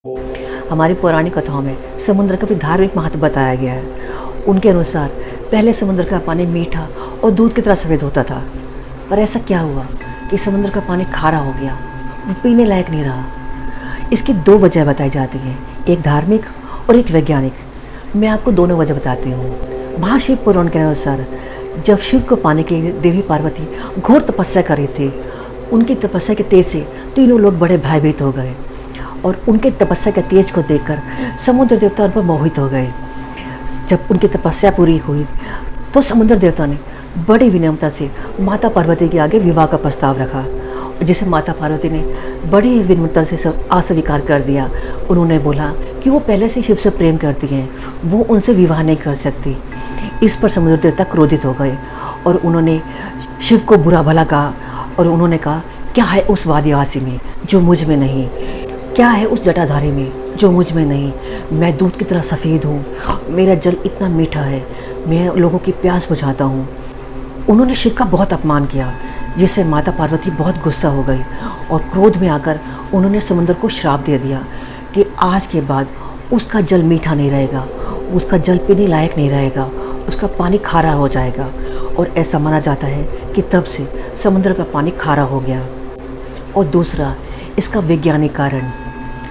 हमारी पौराणिक कथाओं में समुद्र का भी धार्मिक महत्व बताया गया है। उनके अनुसार पहले समुद्र का पानी मीठा और दूध की तरह सफ़ेद होता था, पर ऐसा क्या हुआ कि समुद्र का पानी खारा हो गया, वो पीने लायक नहीं रहा। इसकी दो वजह बताई जाती हैं, एक धार्मिक और एक वैज्ञानिक। मैं आपको दोनों वजह बताती हूँ। महाशिव पुराण के अनुसार जब शिव को पाने के लिए देवी पार्वती घोर तपस्या कर रही थी, उनकी तपस्या के तेज से तीनों लोग बड़े भयभीत हो गए और उनके तपस्या के तेज को देखकर समुद्र देवता उन पर मोहित हो गए। जब उनकी तपस्या पूरी हुई तो समुद्र देवता ने बड़ी विनम्रता से माता पार्वती के आगे विवाह का प्रस्ताव रखा, जिसे माता पार्वती ने बड़ी विनम्रता से सब अस्वीकार कर दिया। उन्होंने बोला कि वो पहले से शिव से प्रेम करती हैं, वो उनसे विवाह नहीं कर सकती। इस पर समुद्र देवता क्रोधित हो गए और उन्होंने शिव को बुरा भला कहा और उन्होंने कहा, क्या है उस वादिवासी में जो मुझ में नहीं, क्या है उस जटाधारी में जो मुझ में नहीं। मैं दूध की तरह सफ़ेद हूँ, मेरा जल इतना मीठा है, मैं लोगों की प्यास बुझाता हूँ। उन्होंने शिव का बहुत अपमान किया, जिससे माता पार्वती बहुत गुस्सा हो गई और क्रोध में आकर उन्होंने समुद्र को श्राप दे दिया कि आज के बाद उसका जल मीठा नहीं रहेगा, उसका जल पीने लायक नहीं रहेगा, उसका पानी खारा हो जाएगा। और ऐसा माना जाता है कि तब से समुद्र का पानी खारा हो गया। और दूसरा, इसका वैज्ञानिक कारण,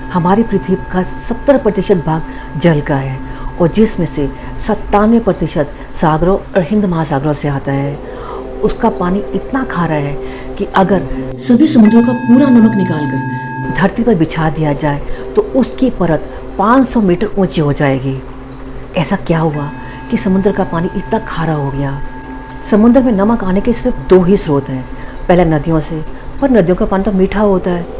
हमारी पृथ्वी का 70% भाग जल का है और जिसमें से 97% सागरों और हिंद महासागरों से आता है। उसका पानी इतना खारा है कि अगर सभी समुद्रों का पूरा नमक निकालकर धरती पर बिछा दिया जाए तो उसकी परत 500 मीटर ऊंची हो जाएगी। ऐसा क्या हुआ कि समुद्र का पानी इतना खारा हो गया? समुद्र में नमक आने के सिर्फ दो ही स्रोत हैं, पहले नदियों से, पर नदियों का पानी तो मीठा होता है।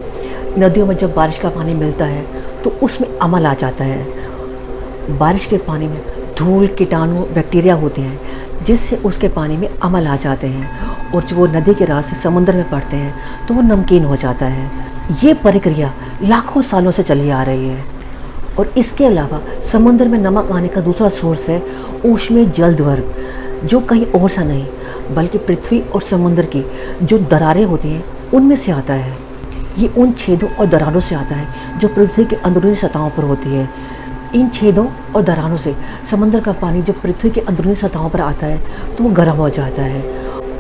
नदियों में जब बारिश का पानी मिलता है तो उसमें अम्ल आ जाता है। बारिश के पानी में धूल, कीटाणु, बैक्टीरिया होते हैं, जिससे उसके पानी में अम्ल आ जाते हैं और जो वो नदी के रास्ते समुद्र में पड़ते हैं तो वो नमकीन हो जाता है। ये प्रक्रिया लाखों सालों से चली आ रही है। और इसके अलावा समुद्र में नमक आने का दूसरा सोर्स है ऊष्मीय जलवर्ग, जो कहीं और सा नहीं बल्कि पृथ्वी और समुद्र की जो दरारें होती हैं उनमें से आता है। ये उन छेदों और दरारों से आता है जो पृथ्वी के अंदरूनी सतहों पर होती है। इन छेदों और दरारों से समुद्र का पानी जब पृथ्वी के अंदरूनी सतहों पर आता है तो वो गर्म हो जाता है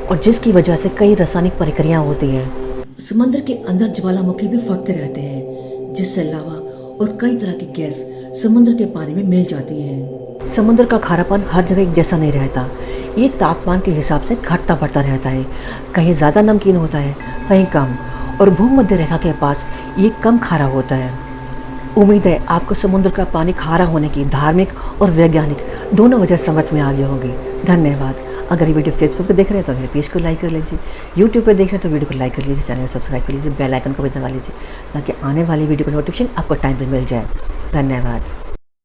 और जिसकी वजह से कई रासायनिक प्रक्रियाएं होती हैं। समुद्र के अंदर ज्वालामुखी भी फटते रहते हैं, जिससे लावा और कई तरह की गैस समुद्र के पानी में मिल जाती है। समुद्र का खारापन हर जगह एक जैसा नहीं रहता, ये तापमान के हिसाब से घटता बढ़ता रहता है। कहीं ज़्यादा नमकीन होता है, कहीं कम, और भूमध्य रेखा के पास ये कम खारा होता है। उम्मीद है आपको समुद्र का पानी खारा होने की धार्मिक और वैज्ञानिक दोनों वजह समझ में आ गई होगी। धन्यवाद। अगर ये वीडियो फेसबुक पर देख रहे हैं तो मेरे पेज को लाइक कर लीजिए, यूट्यूब पर देख रहे हैं तो वीडियो को लाइक कर लीजिए, चैनल को सब्सक्राइब कर लीजिए, बेल आइकन को भी दबा लीजिए ताकि आने वाली वीडियो का नोटिफिकेशन आपको टाइम पर मिल जाए। धन्यवाद।